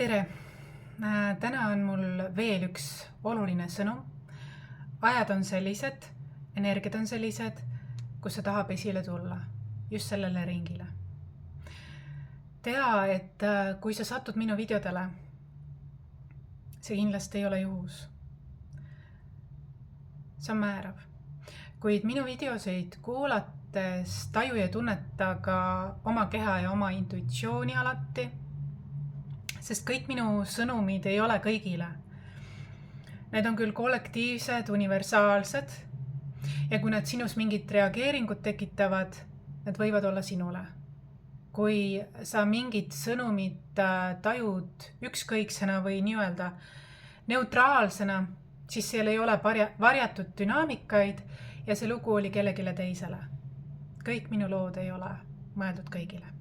Tere! Täna on mul veel üks oluline sõnum. Ajad on sellised, energiad on sellised, kus see tahab esile tulla, just sellele ringile. Tea, et kui sa satud minu videodele, see kindlasti ei ole juhus. See on määrav. Kuid minu videoseid kuulates taju ja tunneta ka oma keha ja oma intuitsiooni alati, sest kõik minu sõnumid ei ole kõigile. Need on küll kollektiivsed, universaalsed ja kui nad sinus mingit reageeringut tekitavad, need võivad olla sinule. Kui sa mingit sõnumit tajud ükskõiksena või nii-öelda neutraalsena, siis seal ei ole varjatud dünaamikaid ja see lugu oli kellegile teisele. Kõik minu lood ei ole mõeldud kõigile.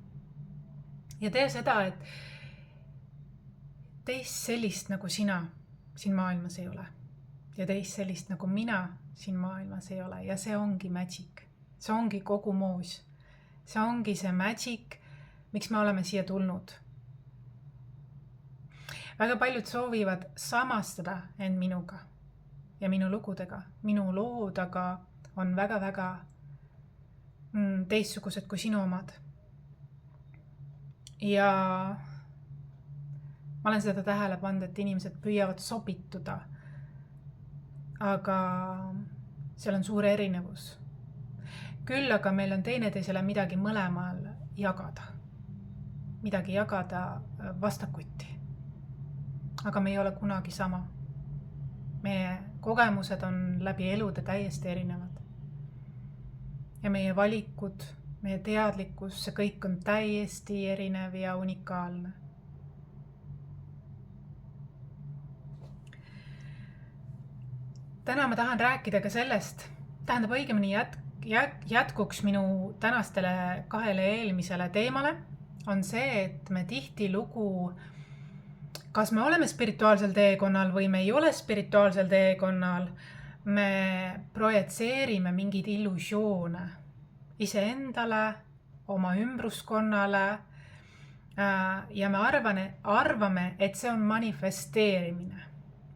Ja tee seda, et teist sellist nagu sina siin maailmas ei ole. Ja teist sellist nagu mina siin maailmas ei ole. Ja see ongi magic. See ongi kogu moos. See ongi see magic, miks me oleme siia tulnud. Väga paljud soovivad samastada end minuga ja minu lugudega. Minu lood aga on väga-väga teistsugused kui sinu omad. Ja ma olen seda tähele pannud, et inimesed püüavad sobituda, aga seal on suur erinevus. Küll aga meil on teineteisele midagi mõlemal jagada. Midagi jagada vastakuti. Aga me ei ole kunagi sama. Meie kogemused on läbi elude täiesti erinevad. Ja meie valikud, meie teadlikkus, see kõik on täiesti erinev ja unikaalne. Täna ma tahan rääkida ka sellest, tähendab õigemini jätkuks minu tänastele 2 eelmisele teemale, on see, et me tihtilugu, kas me oleme spirituaalsel teekonnal või me ei ole spirituaalsel teekonnal, me projitseerime mingeid illusioone iseendale, oma ümbruskonnale ja me arvame, et see on manifesteerimine.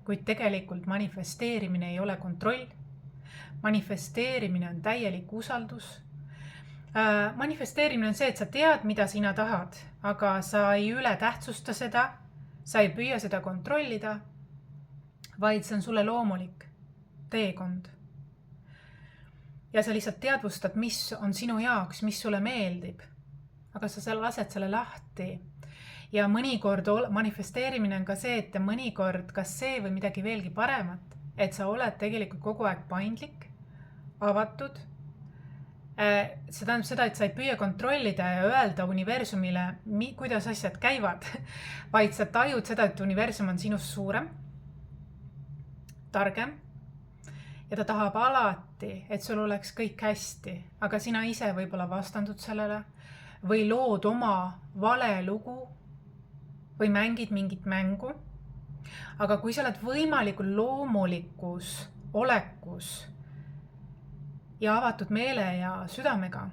Kuid tegelikult manifesteerimine ei ole kontroll. Manifesteerimine on täielik usaldus. Manifesteerimine on see, et sa tead, mida sina tahad, aga sa ei üle tähtsusta seda, sa ei püüa seda kontrollida, vaid see on sulle loomulik teekond. Ja sa lihtsalt teadvustad, mis on sinu jaoks, mis sulle meeldib, aga sa lased selle lahti. Ja mõnikord manifesteerimine on ka see, et mõnikord kas see või midagi veelgi paremat, et sa oled tegelikult kogu aeg paindlik, avatud. See tähendab seda, et sa ei püüa kontrollida ja öelda universumile, kuidas asjad käivad, vaid sa tajud seda, et universum on sinust suurem, targem ja ta tahab alati, et sul oleks kõik hästi, aga sina ise võib-olla vastandud sellele või lood oma vale lugu või mängid mingit mängu. Aga kui sa oled võimalikult loomulikus olekus ja avatud meele ja südamega,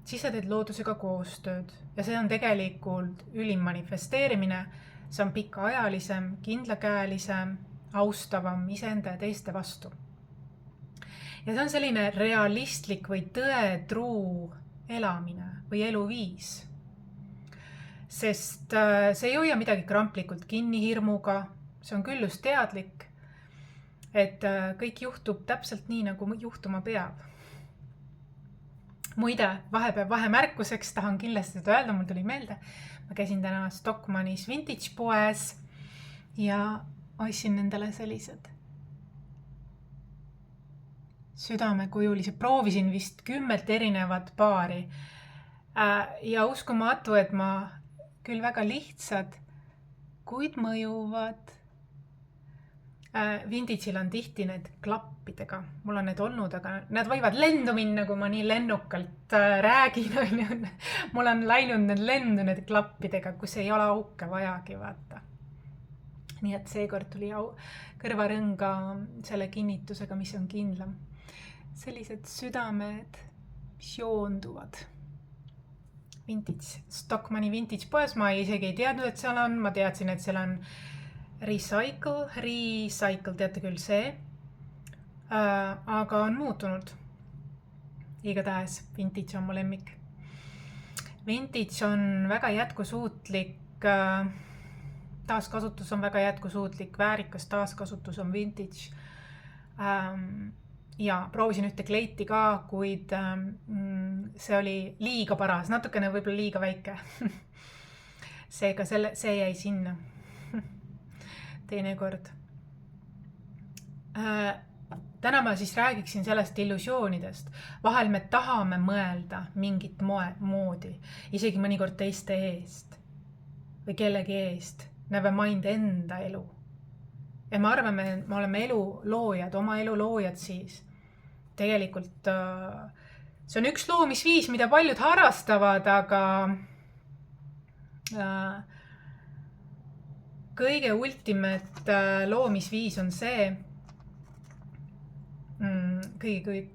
siis sa teed loodusega koostööd. Ja see on tegelikult ülim manifesteerimine. See on pikaajalisem, kindlakäelisem, austavam iseenda ja teiste vastu. Ja see on selline realistlik või tõetruu elamine või eluviis. Sest see ei hoia midagi kramplikult kinni hirmuga, see on küll just teadlik, et kõik juhtub täpselt nii, nagu juhtuma peab. Muide, vahemärkuseks tahan kindlasti seda öelda, mul tuli meelde. Ma käisin täna Stockmannis vintage poes ja ostsin endale sellised südamekujulised, proovisin vist 10 erinevat paari ja uskumatu, et ma küll väga lihtsad, kuid mõjuvad. Vintage'il on tihti need klappidega. Mul on need olnud, aga nad võivad lendu minna, kui ma nii lennukalt räägin. Mul on läinud need lendu need klappidega, kus ei ole auke vajagi vaata. Nii et seekord tuli kõrvarõnga selle kinnitusega, mis on kindlam. Sellised südamed, mis joonduvad. vintage, Stockmanni vintage poes, ma isegi ei teadnud, et seal on, ma teadsin, et seal on recycle, teate küll see, aga on muutunud. Igatahes, vintage on mu lemmik. Vintage on väga jätkusuutlik, taaskasutus on väga jätkusuutlik, väärikas taaskasutus on vintage. Ja proovisin ühte kleiti ka, kuid see oli liiga paras, natukene võib-olla liiga väike. Seega see jäi sinna teinekord. Täna ma siis räägiksin sellest illusioonidest. Vahel me tahame mõelda mingit moodi, isegi mõnikord teiste eest või kellegi eest. Never mind enda elu. Ja me arvame, et me oleme elu loojad, oma elu loojad siis. Tegelikult see on üks loomisviis, mida paljud harrastavad, aga kõige ultimate loomisviis on see, kõigi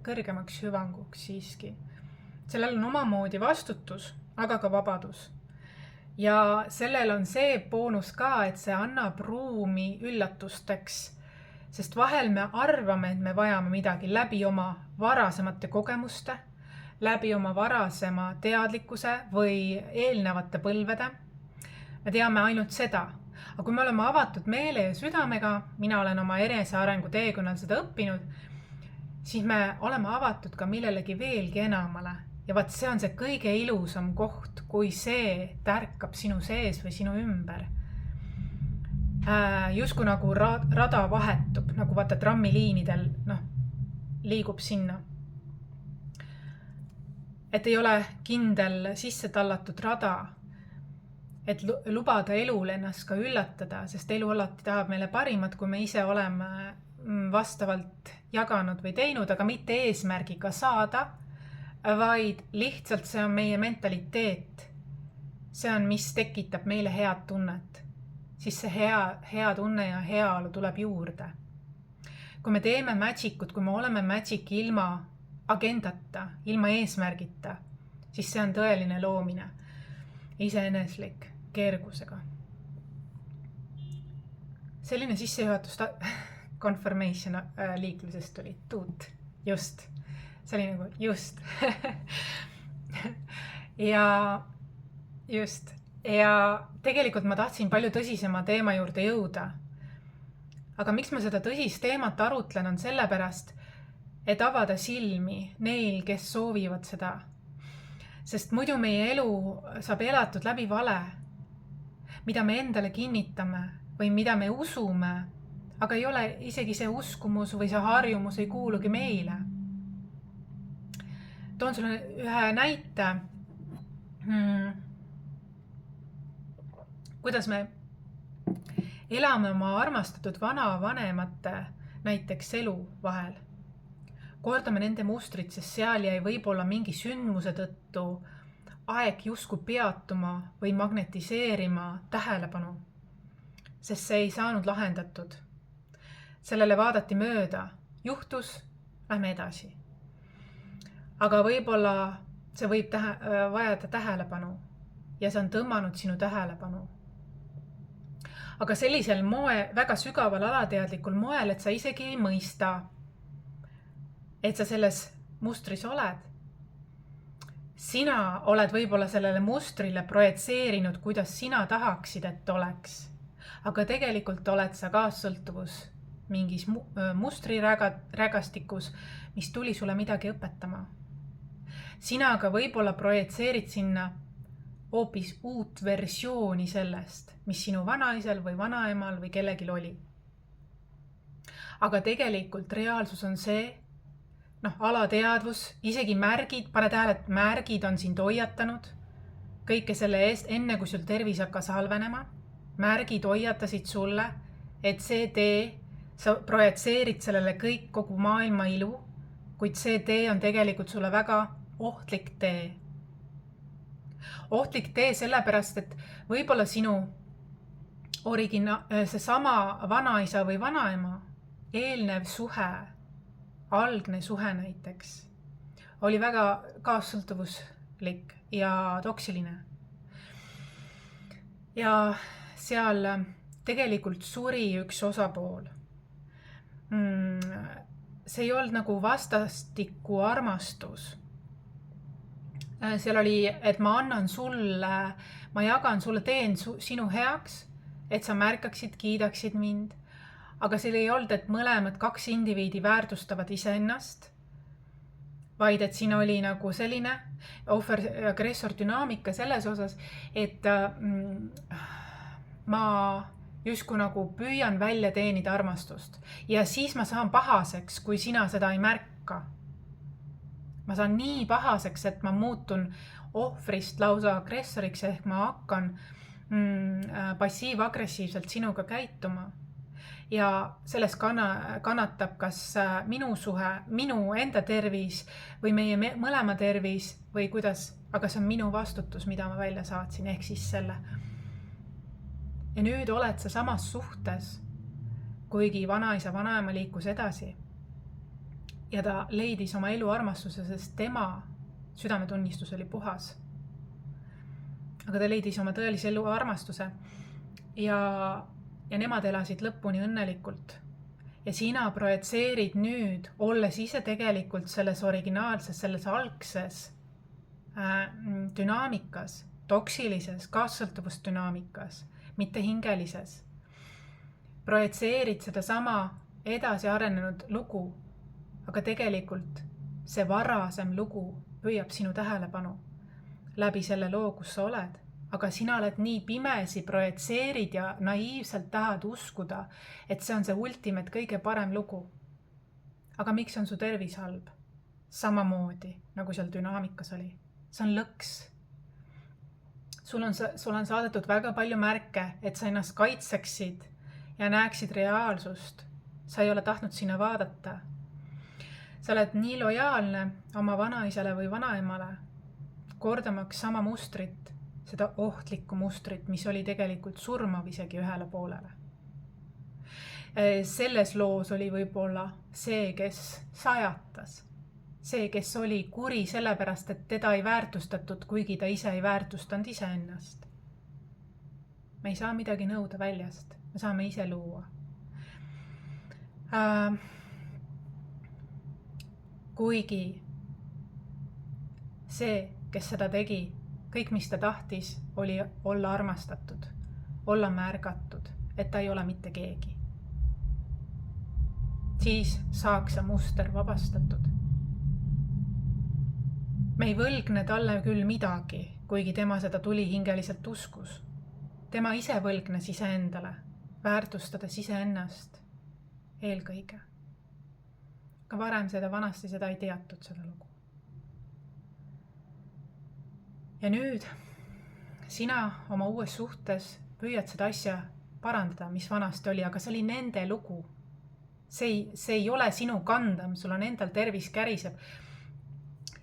kõrgemaks hüvanguks siiski. Sellel on omamoodi vastutus, aga ka vabadus. Ja sellel on see boonus ka, et see annab ruumi üllatusteks, sest vahel me arvame, et me vajame midagi läbi oma varasemate kogemuste, läbi oma varasema teadlikkuse või eelnevate põlvede. Me teame ainult seda. Aga kui me oleme avatud meele ja südamega, mina olen oma enesearengu teekonnal seda õppinud, siis me oleme avatud ka millelegi veelgi enamale. Ja vaat see on see kõige ilusam koht, kui see tärkab sinu sees või sinu ümber. Jusku nagu rada vahetub, nagu vaata trammiliinidel liigub sinna. Et ei ole kindel sisse tallatud rada, et lubada elul ennast ka üllatada, sest elu alati tahab meile parimat, kui me ise oleme vastavalt jaganud või teinud, aga mitte eesmärgiga saada, vaid lihtsalt see on meie mentaliteet. See on, mis tekitab meile head tunnet. Siis see hea tunne ja heaolu tuleb juurde. Kui me teeme magic'ut, kui me oleme magic ilma agendata, ilma eesmärgita, siis see on tõeline loomine, iseeneslik, kergusega. Selline sissejuhatus confirmation liiklusest tuli, tuut, just, see oli nagu just. Ja just. Ja tegelikult ma tahtsin palju tõsisema teema juurde jõuda. Aga miks ma seda tõsist teemat arutlen on sellepärast, et avada silmi neil, kes soovivad seda. Sest muidu meie elu saab elatud läbi vale, mida me endale kinnitame või mida me usume, aga ei ole isegi see uskumus või see harjumus ei kuulugi meile. Toon sulle ühe näite. Kuidas me elame oma armastatud vanavanemate näiteks elu vahel. Kordame nende mustrit, sest seal jäi võib-olla mingi sündmuse tõttu aeg jusku peatuma või magnetiseerima tähelepanu, sest see ei saanud lahendatud. Sellele vaadati mööda, juhtus, lähme edasi. Aga võib-olla see võib vajada tähelepanu ja see on tõmmanud sinu tähelepanu. Aga sellisel väga sügaval alateadlikul moel, et sa isegi ei mõista, et sa selles mustris oled. Sina oled võib-olla sellele mustrile projetseerinud, kuidas sina tahaksid, et oleks. Aga tegelikult oled sa kaassõltuvus mingis mustrirägastikus, mis tuli sulle midagi õpetama. Sina aga võib-olla projetseerid sinna hoopis uut versiooni sellest, mis sinu vanaisel või vanaemal või kellegil oli. Aga tegelikult reaalsus on see, alateadvus, isegi märgid, pane tähele, et märgid on sind hoiatanud, kõike selle eest, enne kui sul tervis hakkas halvenema, märgid hoiatasid sulle, et see tee, sa projetseerid sellele kõik kogu maailma ilu, kuid see tee on tegelikult sulle väga ohtlik tee. Ohtlik tee sellepärast, et võib-olla sinu seesama vanaisa või vanaema, eelnev suhe, algne suhe näiteks, oli väga kaassõltuvus ja toksiline. Ja seal tegelikult suri üks osapool. See ei olnud nagu vastastikku armastus. Seal oli, et ma annan sulle, ma jagan sulle, teen sinu heaks, et sa märkaksid, kiidaksid mind. Aga seal ei olnud, et mõlemad kaks indiviidi väärtustavad iseennast, vaid et siin oli nagu selline ohver-agressor dünaamika selles osas, et ma justkui nagu püüan välja teenida armastust ja siis ma saan pahaseks, kui sina seda ei märka. Ma saan nii pahaseks, et ma muutun ohvrist lausa agressoriks, ehk ma hakkan passiiv-agressiivselt sinuga käituma. Ja sellest kannatab kas minu suhe, minu enda tervis või meie mõlema tervis või kuidas, aga see on minu vastutus, mida ma välja saatsin, ehk siis selle. Ja nüüd oled sa samas suhtes, kuigi vanaisa, vanaema liikus edasi ja ta leidis oma elu armastuse, sest tema südametunnistus oli puhas. Aga ta leidis oma tõelise elu armastuse ja nemad elasid lõpuni õnnelikult. Ja sina projitseerid nüüd, olles ise tegelikult selles originaalses, selles algses dünaamikas, toksilises, kaassõltuvusdünaamikas, mitte hingelises. Projitseerid seda sama edasi arenenud lugu, aga tegelikult see varasem lugu püüab sinu tähelepanu läbi selle loo, kus sa oled. Aga sina oled nii pimesi, projitseerid ja naiivselt tahad uskuda, et see on see ultimate kõige parem lugu. Aga miks on su tervis halb? Samamoodi, nagu seal dünaamikas oli. See on lõks. Sul on saadetud väga palju märke, et sa ennast kaitseksid ja näeksid reaalsust. Sa ei ole tahtnud sinna vaadata. Sa oled nii lojaalne oma vanaisale või vanaemale, kordamaks sama mustrit, seda ohtlikku mustrit, mis oli tegelikult surmav isegi ühele poolele. Selles loos oli võib-olla see, kes sajatas, see, kes oli kuri sellepärast, et teda ei väärtustatud, kuigi ta ise ei väärtustanud iseennast. Me ei saa midagi nõuda väljast, me saame ise luua. Kuigi see, kes seda tegi, kõik, mis ta tahtis, oli olla armastatud, olla märgatud, et ta ei ole mitte keegi. Siis saaks see muster vabastatud. Me ei võlgne talle küll midagi, kuigi tema seda tulihingeliselt uskus. Tema ise võlgnes iseendale, väärtustades iseennast eelkõige. Ka varem vanasti seda ei teatud, seda lugu. Ja nüüd sina oma uues suhtes püüad seda asja parandada, mis vanasti oli, aga see oli nende lugu. See ei ole sinu kandam, sul on endal tervis käriseb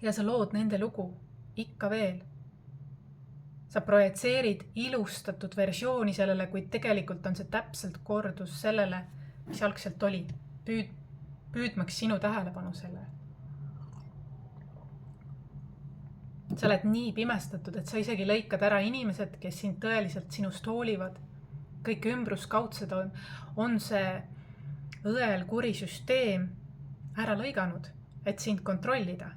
ja sa lood nende lugu ikka veel. Sa projitseerid ilustatud versiooni sellele, kuid tegelikult on see täpselt kordus sellele, mis algselt oli. Püüdmaks sinu tähelepanu selle. Sa oled nii pimestatud, et sa isegi lõikad ära inimesed, kes sind tõeliselt sinust hoolivad. Kõik ümbruskaudsed on see õel kuri süsteem ära lõiganud, et sind kontrollida.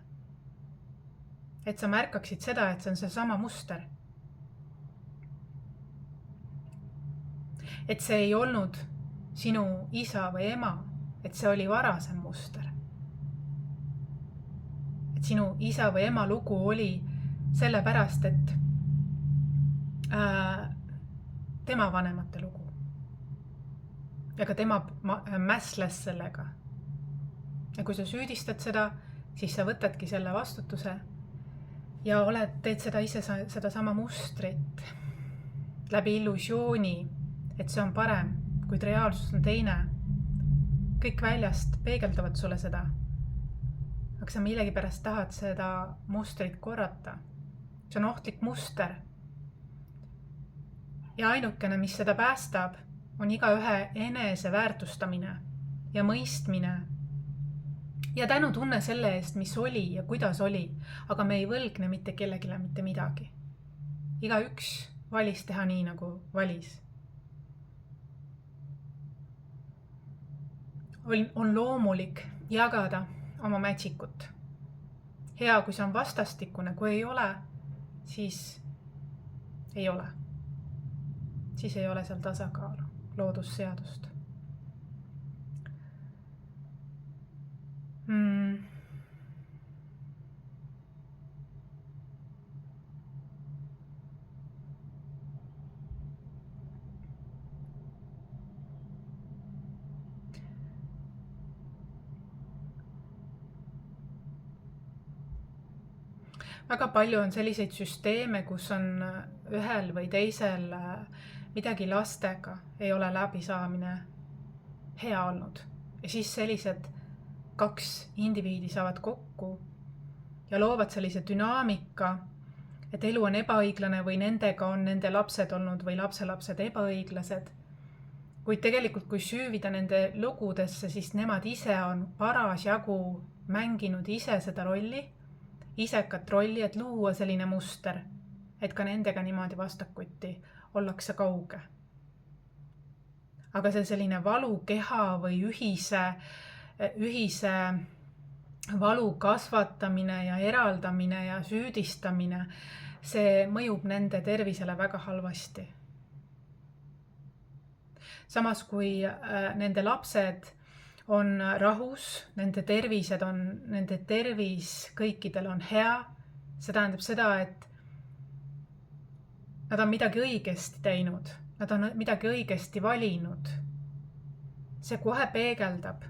Et sa märkaksid seda, et see on see sama muster. Et see ei olnud sinu isa või ema, et see oli varasem muster. Et sinu isa või ema lugu oli sellepärast, et tema vanemate lugu. Ja ka tema mäsles sellega. Ja kui sa süüdistad seda, siis sa võtadki selle vastutuse ja teed seda ise seda sama mustrit läbi illusiooni, et see on parem, kuid reaalsus on teine. Kõik väljast peegeldavad sulle seda, aga sa millegipärast tahad seda mustrit korrata. See on ohtlik muster. Ja ainukene, mis seda päästab, on igaühe enese väärtustamine ja mõistmine, ja tänutunne selle eest, mis oli ja kuidas oli, aga me ei võlgne mitte kellegile mitte midagi. Igaüks valis teha nii, nagu valis. On loomulik jagada oma magic'ut. Hea, kui see on vastastikune, kui ei ole, siis ei ole. Siis ei ole seal tasakaalu, loodusseadust. Väga palju on selliseid süsteeme, kus on ühel või teisel midagi lastega ei ole läbisaamine hea olnud. Ja siis sellised 2 indiviidi saavad kokku ja loovad sellise dünaamika, et elu on ebaõiglane või nendega on nende lapsed olnud või lapselapsed ebaõiglased. Kuid tegelikult, kui süüvida nende lugudesse, siis nemad ise on parasjagu mänginud ise seda rolli, isekat rolli, et luua selline muster, et ka nendega niimoodi vastakuti ollakse kauge. Aga see selline valukeha või ühise valu kasvatamine ja eraldamine ja süüdistamine, see mõjub nende tervisele väga halvasti. Samas kui nende lapsed on rahus, nende tervis kõikidel on hea, see tähendab seda, et nad on midagi õigesti teinud, nad on midagi õigesti valinud. See kohe peegeldab,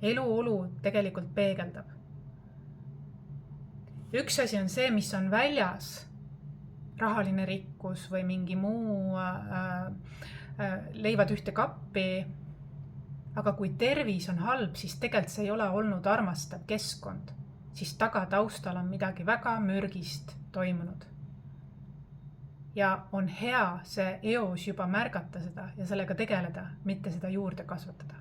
eluolu tegelikult peegeldab. Üks asi on see, mis on väljas, rahaline rikkus või mingi muu leivad ühte kappi, aga kui tervis on halb, siis tegelikult see ei ole olnud armastav keskkond, siis tagataustal on midagi väga mürgist toimunud. Ja on hea see eos juba märgata seda ja sellega tegeleda, mitte seda juurde kasvatada.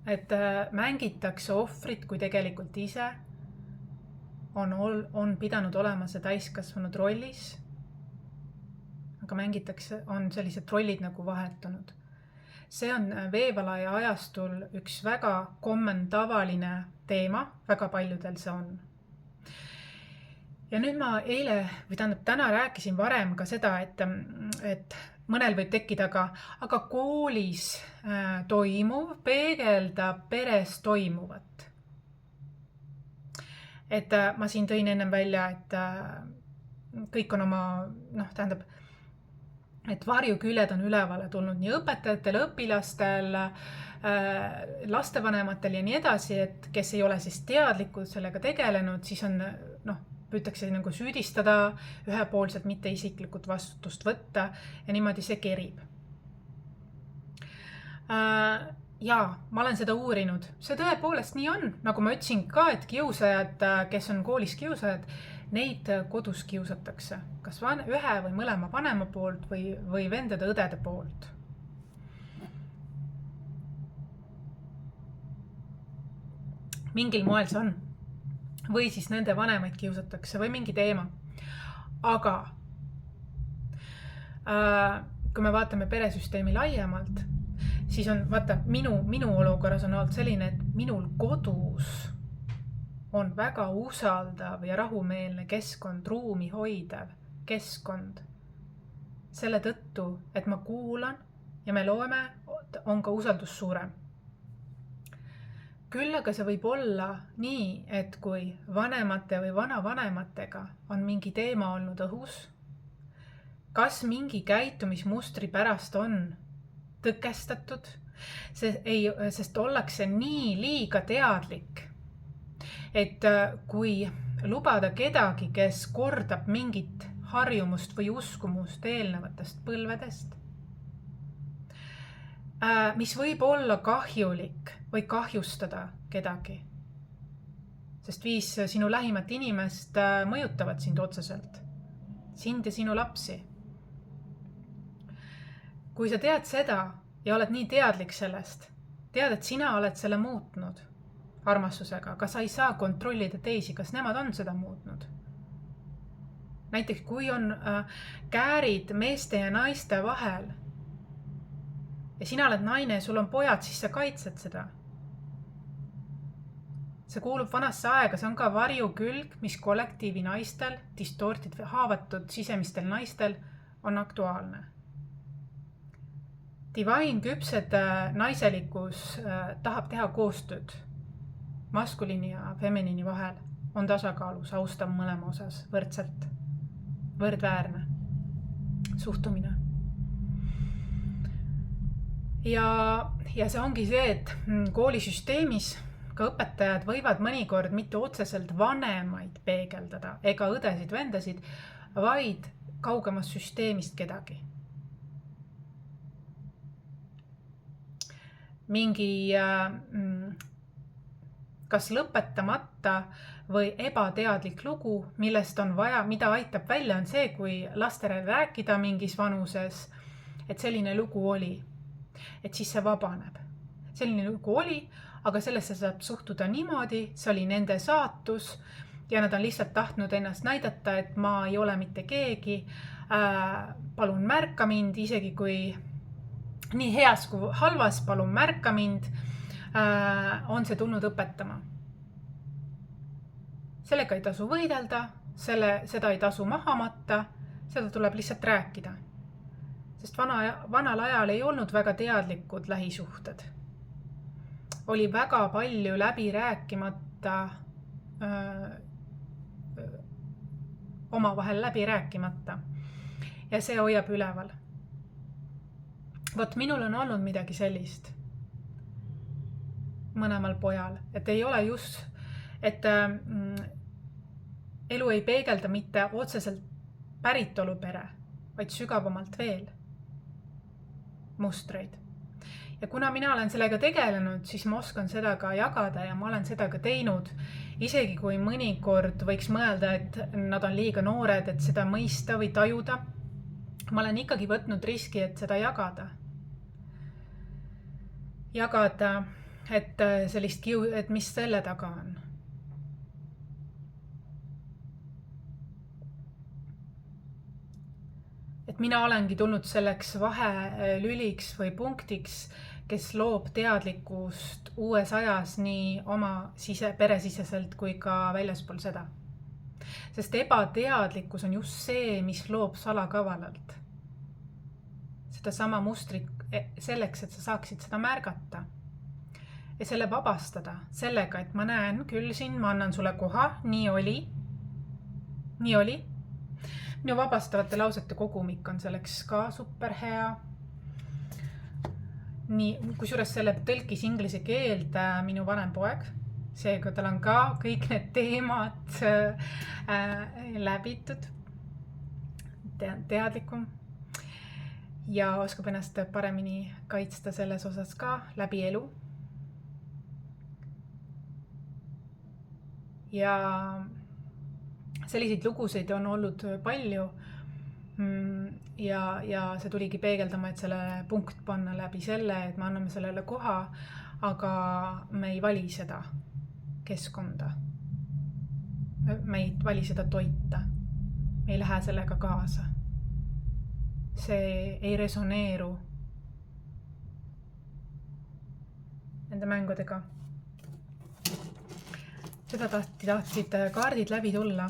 Et mängitakse ohvrit, kui tegelikult ise on pidanud olema see täiskasvanud rollis, aga mängitakse, on sellised rollid nagu vahetunud. See on veevalaja ajastul üks väga tavaline teema, väga paljudel see on. Ja nüüd ma täna rääkisin varem ka seda, et mõnel võib tekkida aga koolis toimuv peegeldab peres toimuvat. Et ma siin tõin ennem välja, et kõik on et varjuküljed on ülevale tulnud nii õpetajatel, õpilastel, lastevanematel ja nii edasi, et kes ei ole siis teadlikud sellega tegelenud, siis püütakse nagu süüdistada, ühepoolselt mitte isiklikult vastutust võtta ja niimoodi see kerib. Jaa, ma olen seda uurinud. See tõepoolest nii on, nagu ma ütlesin ka, et kiusajad, kes on koolis kiusajad, neid kodus kiusatakse, kas ühe või mõlema vanema poolt või vendade õdede poolt. Mingil moel see on. Või siis nende vanemaid kiusatakse või mingi teema. Aga kui me vaatame peresüsteemi laiemalt, siis on, minu olukorras on olnud selline, et minul kodus on väga usaldav ja rahumeelne keskkond, ruumi hoidev keskkond. Selle tõttu, et ma kuulan ja me loeme, on ka usaldus suurem. Küll aga see võib olla nii, et kui vanemate või vanavanematega on mingi teema olnud õhus, kas mingi käitumismustri pärast on tõkestatud, sest ollakse nii liiga teadlik, et kui lubada kedagi, kes kordab mingit harjumust või uskumust eelnevatest põlvedest, mis võib olla kahjulik või kahjustada kedagi, sest 5 sinu lähimat inimest mõjutavad sind otseselt, sind ja sinu lapsi. kui sa tead seda ja oled nii teadlik sellest, tead, et sina oled selle muutnud armastusega, aga sa ei saa kontrollida teisi, kas nemad on seda muutnud. Näiteks kui on käärid meeste ja naiste vahel ja sina oled naine ja sul on pojad, siis sa kaitsed seda. See kuulub vanasse aega, see on ka varjukülg, mis kollektiivi naistel, distorted või haavatud sisemistel naistel on aktuaalne. Divine küpsed naiselikkus tahab teha koostööd maskuliini ja feminiini vahel, on tasakaalus, austab mõlema osas võrdselt, võrdväärne suhtumine. Ja see ongi see, et koolisüsteemis ka õpetajad võivad mõnikord mitte otseselt vanemaid peegeldada ega õdesid, vendasid, vaid kaugemast süsteemist kedagi. Mingi kas lõpetamata või ebateadlik lugu, millest on vaja, mida aitab välja, on see, kui lastele rääkida mingis vanuses, et selline lugu oli. Et siis see vabaneb. Selline lugu oli, aga sellesse saab suhtuda niimoodi, see oli nende saatus ja nad on lihtsalt tahtnud ennast näidata, et ma ei ole mitte keegi, palun märka mind, isegi kui nii heas kui halvas, palun märka mind, on see tulnud õpetama. Sellega ei tasu võidelda, seda ei tasu maha matta, seda tuleb lihtsalt rääkida. Sest vanal ajal ei olnud väga teadlikud lähisuhted. Oli väga palju läbi rääkimata, omavahel läbi rääkimata. Ja see hoiab üleval. Vot minul on olnud midagi sellist mõlemal pojal, et ei ole just, et elu ei peegelda mitte otseselt päritolupere, vaid sügavamalt veel mustreid. Ja kuna mina olen sellega tegelenud, siis ma oskan seda ka jagada ja ma olen seda ka teinud. Isegi kui mõnikord võiks mõelda, et nad on liiga noored, et seda mõista või tajuda, ma olen ikkagi võtnud riski, et seda jagada. Jagada, et sellist et mis selle taga on. Et mina olengi tulnud selleks vahelüliks või punktiks, kes loob teadlikkust uues ajas nii oma peresiseselt kui ka väljaspool seda. Sest ebateadlikkus on just see, mis loob salakavalalt. Seda sama mustrit selleks, et sa saaksid seda märgata. Ja selle vabastada sellega, et ma näen küll siin, ma annan sulle koha, nii oli. Minu vabastavate lausete kogumik on selleks ka super hea. Nii, kusjuures selle tõlkis inglise keelde minu vanem poeg. Seega tal on ka kõik need teemad läbitud, teadlikum ja oskab ennast paremini kaitsta selles osas ka läbi elu. Ja selliseid lugusid on olnud palju ja see tuligi peegeldama, et selle punkt panna läbi selle, et me anname sellele koha, aga me ei vali seda keskkonda. Me ei vali seda toita. Me ei lähe sellega kaasa. See ei resoneeru nende mängudega. Seda tahtsid kaardid läbi tulla.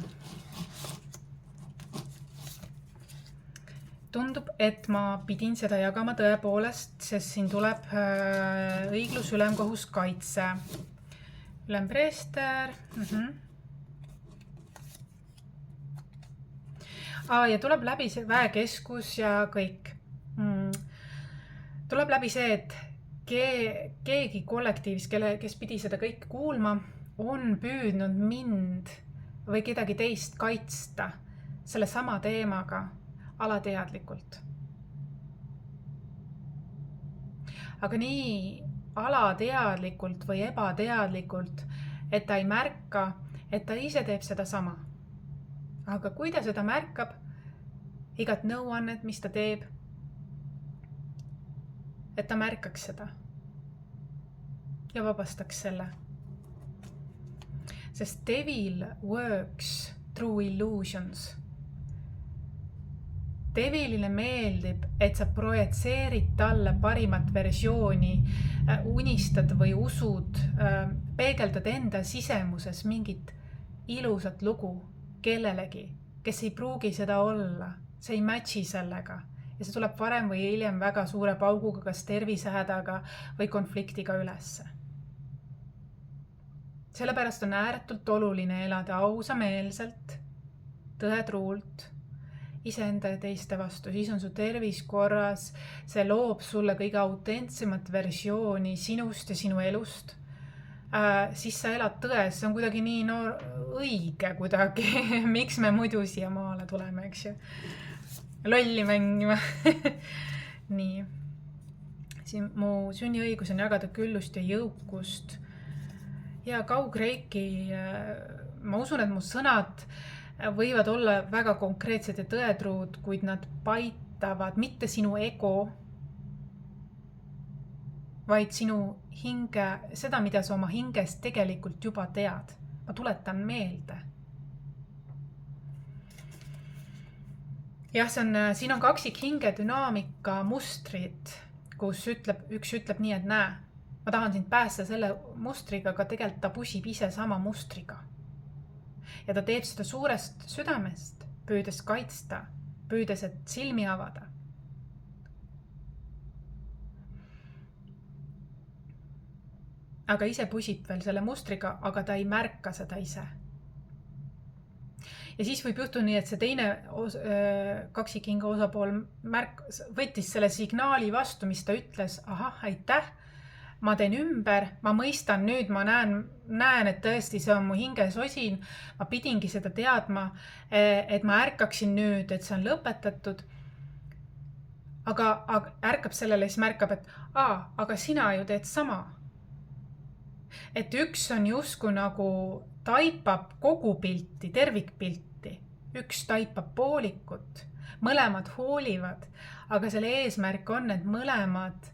Tundub, et ma pidin seda jagama tõepoolest, sest siin tuleb õiglus, ülemkohus, kaitse. Ülempreester. Ja tuleb läbi see väekeskus ja kõik. Tuleb läbi see, et keegi kollektiivis, kes pidi seda kõik kuulma, on püüdnud mind või kedagi teist kaitsta selle sama teemaga alateadlikult. Aga nii alateadlikult või ebateadlikult, et ta ei märka, et ta ise teeb seda sama. Aga kui ta seda märkab, igat nõuannet, mis ta teeb, et ta märkaks seda ja vabastaks selle. Sest devil works through illusions. Devilile meeldib, et sa projitseerid talle parimat versiooni, unistad või usud, peegeldad enda sisemuses mingit ilusat lugu kellelegi, kes ei pruugi seda olla, see ei matchi sellega ja see tuleb varem või hiljem väga suure pauguga, kas tervisehädaga või konfliktiga ülesse. Sellepärast on ääretult oluline elada ausameelselt, tõetruult, iseenda ja teiste vastu, siis on su tervis korras, see loob sulle kõige autentsemat versiooni sinust ja sinu elust. Siis sa elad tões, see on kuidagi nii õige kuidagi, miks me muidu siia maale tuleme, eks ju. Lolli mängima. Nii. Siin mu sünniõigus on jagada küllust ja jõukust. Ja kaugreiki, ma usun, et mu sõnad võivad olla väga konkreetsed ja tõetruud, kuid nad paitavad mitte sinu ego, vaid sinu hinge, seda, mida sa oma hingest tegelikult juba tead. Ma tuletan meelde. Jah, siin on kaksik hinge dünaamika mustrid, kus üks ütleb nii, et näe, ma tahan sind päästa selle mustriga, aga tegelikult ta pusib ise sama mustriga. Ja ta teeb seda suurest südamest, püüdes kaitsta, püüdes, et silmi avada. Aga ise pusib veel selle mustriga, aga ta ei märka seda ise. Ja siis võib juhtuda nii, et see teine kaksikhinge osapool võttis selle signaali vastu, mis ta ütles, ahah, aitäh, ma teen ümber, ma mõistan nüüd, ma näen, et tõesti see on mu hinges osin, ma pidingi seda teadma, et ma ärkaksin nüüd, et see on lõpetatud. Aga ärkab sellele, siis märkab, et aga sina ju teed sama. Et üks on justkui nagu taipab kogu pilti, tervikpilti, üks taipab poolikut, mõlemad hoolivad, aga selle eesmärk on, et mõlemad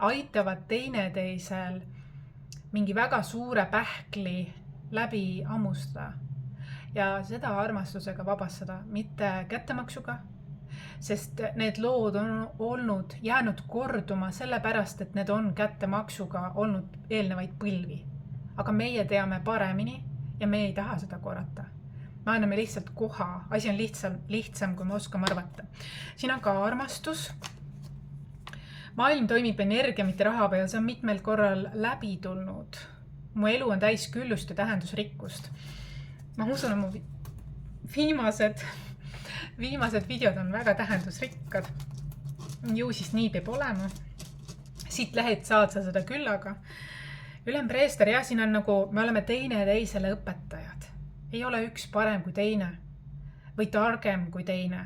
aitavad teineteisel mingi väga suure pähkli läbi hammustada ja seda armastusega vabastada, mitte kättemaksuga, sest need lood on jäänud korduma sellepärast, et need on kättemaksuga olnud eelnevaid põlvi. Aga meie teame paremini ja me ei taha seda korrata. Me anname lihtsalt koha, asi on lihtsam, kui me oskame arvata. Siin on ka armastus. Maailm toimib energia, mitte raha peal, see on mitmel korral läbi tulnud. Mu elu on täis küllust ja tähendusrikkust. Ma usun, et mu viimased videod on väga tähendusrikkad. Ju siis nii peab olema. Siit lehed saad sa seda küllaga. Ülem preester, jah, siin on nagu, me oleme teisele õpetajad. Ei ole üks parem kui teine või targem kui teine.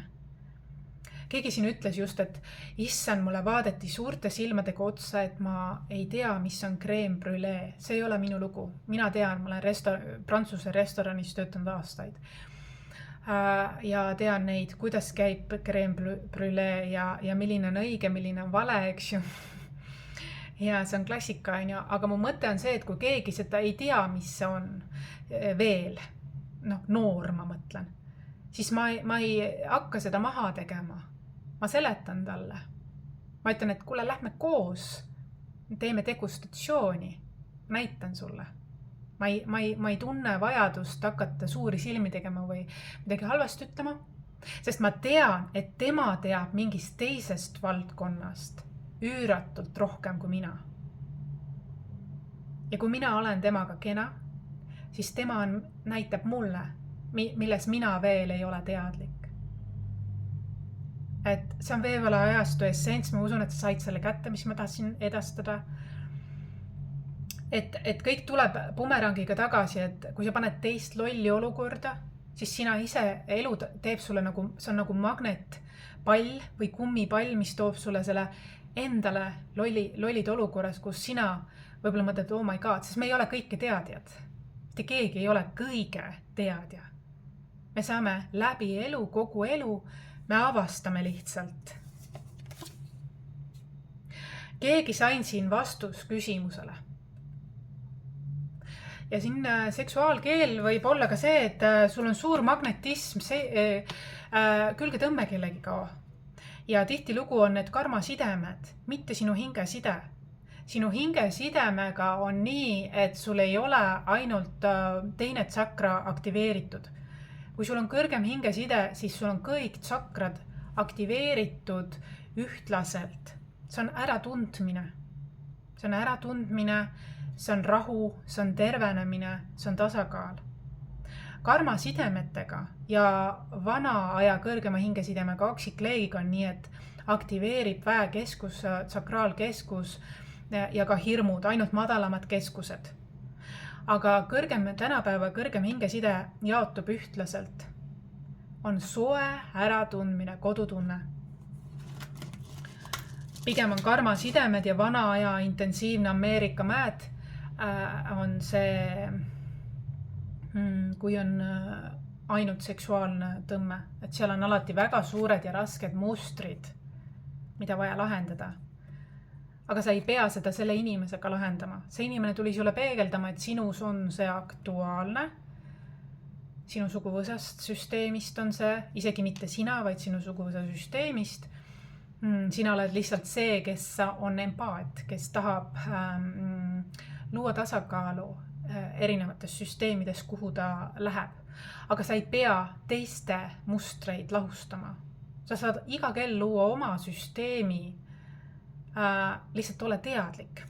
Keegi siin ütles just, et issand, mulle vaadati suurte silmadega otsa, et ma ei tea, mis on crème brûlée. See ei ole minu lugu. Mina tean, ma olen Prantsuse restoranis töötanud aastaid. Ja tean neid, kuidas käib crème brûlée ja milline on õige, milline on vale, eks ju. Ja see on klassika, aga mu mõte on see, et kui keegi seda ei tea, mis see on veel, noor ma mõtlen, siis ma ei hakka seda maha tegema. Ma seletan talle. Ma ütlen, et kuule, lähme koos, teeme degustatsiooni, näitan sulle. Ma ei tunne vajadust hakata suuri silmi tegema või midagi halvasti ütlema, sest ma tean, et tema teab mingist teisest valdkonnast üüratult rohkem kui mina. Ja kui mina olen temaga kena, siis tema näitab mulle, milles mina veel ei ole teadlik. Et see on veevala ajastu essents, ma usun, et sa said selle kätte, mis ma tahtsin edastada. Et kõik tuleb bumerangiga tagasi, et kui sa paned teist lolli olukorda, siis sina ise elu teeb sulle nagu, see on nagu magnetpall või kummipall, mis toob sulle selle endale lollid olukorras, kus sina võib-olla mõtled, oh my god, sest me ei ole kõike teadjad. Mitte keegi ei ole kõige teadja. Me saame läbi elu, kogu elu, me avastame lihtsalt. keegi sain siin vastus küsimusele. Ja siin seksuaalkeel võib olla ka see, et sul on suur magnetism külgetõmme kellegi ka. Ja tihtilugu on need karmasidemed, mitte sinu hingeside. Sinu hingesidemega on nii, et sul ei ole ainult teine tsakra aktiveeritud. Kui sul on kõrgem hingeside, siis sul on kõik tsakrad aktiveeritud ühtlaselt. See on äratundmine. See on äratundmine, see on rahu, see on tervenemine, see on tasakaal. Karmasidemetega ja vana aja kõrgema hingesidemega aksikleegiga on nii, et aktiveerib väekeskus, tsakraalkeskus ja ka hirmud, ainult madalamad keskused. Aga tänapäeva kõrgem hingeside jaotub ühtlaselt. On soe äratundmine, kodutunne. Pigem on karmasidemed ja vana aja intensiivne Ameerika mäed on see, kui on ainult seksuaalne tõmme. Et seal on alati väga suured ja rasked mustrid, mida vaja lahendada. Aga sa ei pea seda selle inimesega lahendama. See inimene tuli sulle peegeldama, et sinus on see aktuaalne. Sinu suguvõsast süsteemist on see, isegi mitte sina, vaid sinu suguvõsa süsteemist. Sina oled lihtsalt see, kes on empaat, kes tahab luua tasakaalu erinevates süsteemides, kuhu ta läheb. Aga sa ei pea teiste mustreid lahustama. Sa saad iga kell luua oma süsteemi, lihtsalt ole teadlik.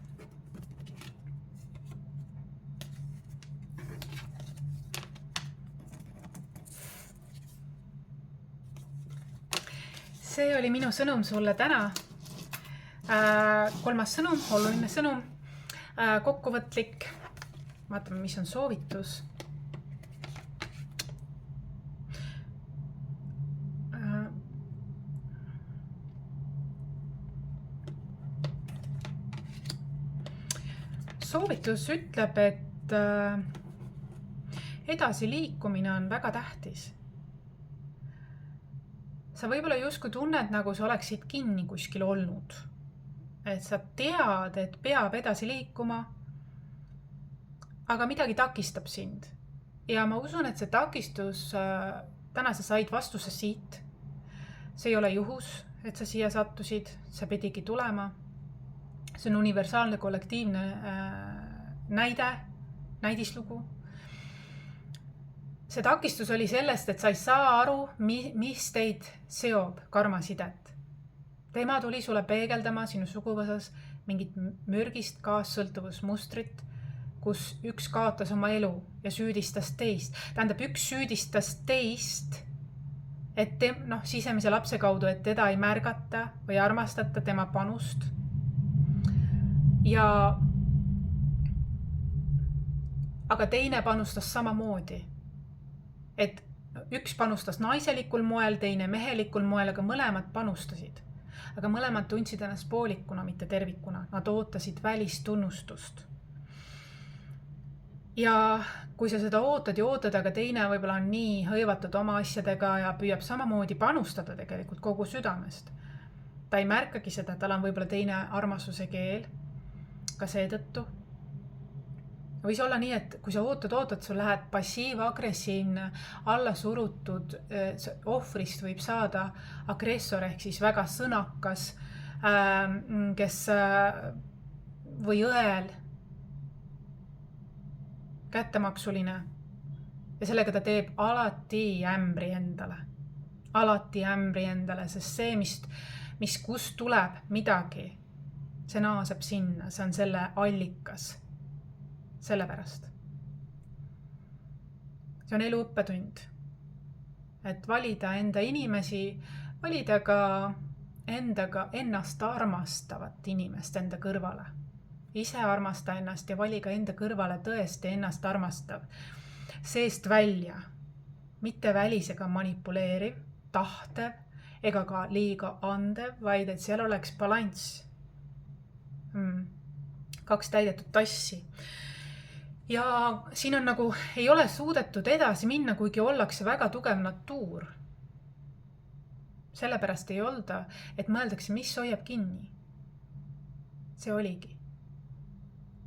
See oli minu sõnum sulle täna. Kolmas sõnum, oluline sõnum, kokkuvõtlik. Vaatame, mis on soovitus. Soovitus ütleb, et edasiliikumine on väga tähtis. Sa võib-olla justkui tunned, nagu sa oleksid kinni kuskil olnud. Et sa tead, et peab edasi liikuma, aga midagi takistab sind. Ja ma usun, et see takistus, täna sa said vastuse siit. See ei ole juhus, et sa siia sattusid, sa pidigi tulema. See on universaalne kollektiivne näidislugu. See takistus oli sellest, et sa ei saa aru, mis teid seob karmasidet. Tema tuli sulle peegeldama sinu suguvõsas mingit mürgist kaassõltuvusmustrit, kus üks kaotas oma elu ja süüdistas teist. Tähendab, üks süüdistas teist, et sisemise lapse kaudu, et teda ei märgata või armastata tema panust. Aga teine panustas samamoodi. Et üks panustas naiselikul moel, teine mehelikul moel, aga mõlemad panustasid. Aga mõlemad tundsid ennast poolikuna, mitte tervikuna. Nad ootasid välistunnustust. Ja kui sa seda ootad ja ootad, aga teine võib-olla on nii hõivatud oma asjadega ja püüab samamoodi panustada tegelikult kogu südamest. Ta ei märkagi seda, tal on võib-olla teine armastuse keel, ka seetõttu. Võis olla nii, et kui sa ootad, sul läheb passiiv-agressiivne, alla surutud, ohvrist võib saada agressor ehk siis väga sõnakas, kes või õel, kättemaksuline ja sellega ta teeb alati ämbri endale. Alati ämbri endale, sest see, kust tuleb midagi, see naaseb sinna, see on selle allikas. Sellepärast. See on elu õppetund. Et valida enda inimesi, valida ka endaga ennast armastavat inimest enda kõrvale. Ise armasta ennast ja vali ka enda kõrvale tõesti ennast armastav. Seest välja, mitte välisega manipuleeriv, tahtev ega ka liiga andev, vaid et seal oleks balanss. 2 täidetud tassi. Ja siin on nagu, ei ole suudetud edasi minna, kuigi ollakse väga tugev natuur. Sellepärast ei olda, et mõeldakse, mis hoiab kinni. see oligi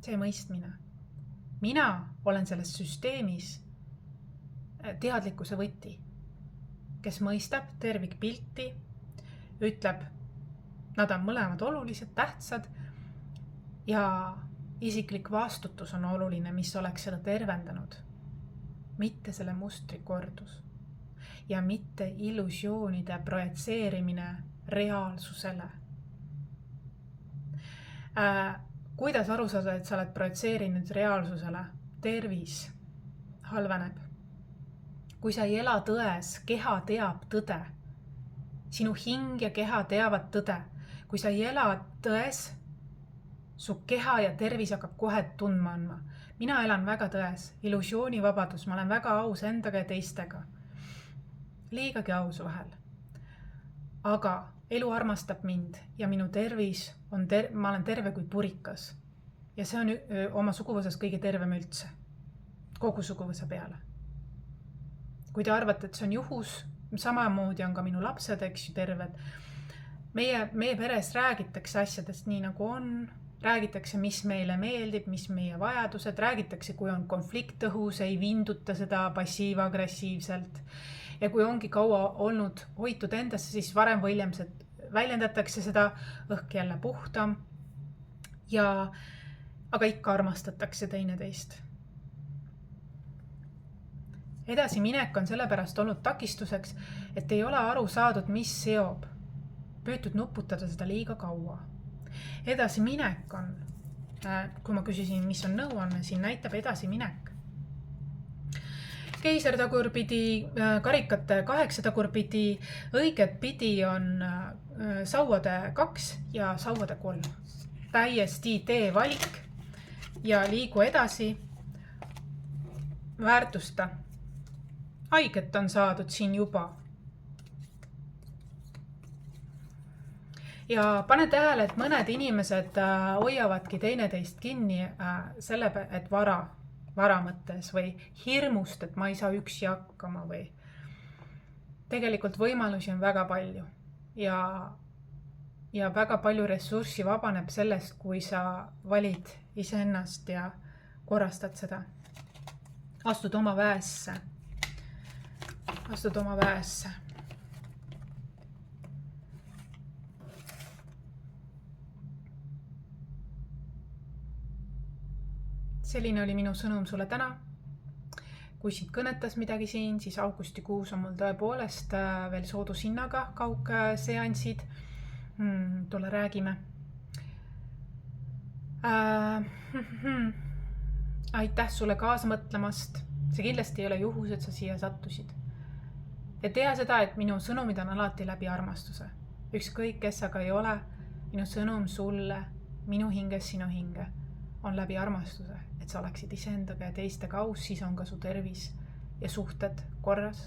see mõistmine. Mina olen selles süsteemis teadlikkuse võti, kes mõistab tervikpilti, ütleb, nad on mõlemad olulised, tähtsad ja isiklik vastutus on oluline, mis oleks seda tervendanud. Mitte selle mustri kordus ja mitte illusioonide projitseerimine reaalsusele. Kuidas aru saada, et sa oled projitseerinud reaalsusele? Tervis halveneb. Kui sa ei ela tões, keha teab tõde. Sinu hing ja keha teavad tõde. Kui sa ei ela tões, su keha ja tervis hakkab kohe tundma andma. Mina elan väga tões, illusioonivabadus, ma olen väga aus endaga ja teistega. Liigagi aus vahel. Aga elu armastab mind ja minu tervis on ma olen terve kui purikas. Ja see on oma suguvõsas kõige tervem üldse. Kogu suguvõsa peale. Kui te arvate, et see on juhus, samamoodi on ka minu lapsed, eks ju, terved. Meie peres räägitakse asjadest nii nagu on, räägitakse, mis meile meeldib, mis meie vajadused, räägitakse, kui on konflikt õhus, ei vinduta seda passiiv-agressiivselt. Ja kui ongi kaua olnud hoitud endasse, siis varem või hiljem väljendatakse seda, õhk jälle puhtam. Aga ikka armastatakse teineteist. Edasiminek on sellepärast olnud takistuseks, et ei ole aru saadud, mis seob. Püütud nuputada seda liiga kaua. Edasiminek on, kui ma küsisin, mis on nõuanne, siin näitab edasiminek. Keiserdagurpidi, karikate 8 tagurpidi, õiget pidi on sauade 2 ja sauade 3. Täiesti tee valik ja liigu edasi. Väärtusta. Haiget on saadud siin juba. Ja pane tähele, et mõned inimesed hoiavadki teineteist kinni selle, et vara mõttes või hirmust, et ma ei saa üksi hakkama või. Tegelikult võimalusi on väga palju ja väga palju ressurssi vabaneb sellest, kui sa valid iseennast ja korrastad seda. Astud oma väesse. Selline oli minu sõnum sulle täna. Kui siit kõnetas midagi siin, siis augustikuus on mul tõepoolest veel soodushinnaga kaugseansid. Tule räägime. Aitäh sulle kaasa mõtlemast. See kindlasti ei ole juhus, et sa siia sattusid. Ja tea seda, et minu sõnumid on alati läbi armastuse. Ükskõik, kes aga ei ole, minu sõnum sulle, minu hinges sinu hinge, on läbi armastuse, et sa oleksid iseendaga ja teistega aus, siis on ka su tervis ja suhted korras.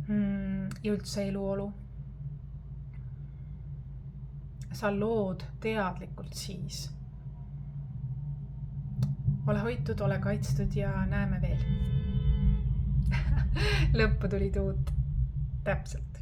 Ja üldse eluolu. Sa lood teadlikult siis. Ole hoitud, ole kaitstud ja näeme veel. Lõppu tuli tuud täpselt.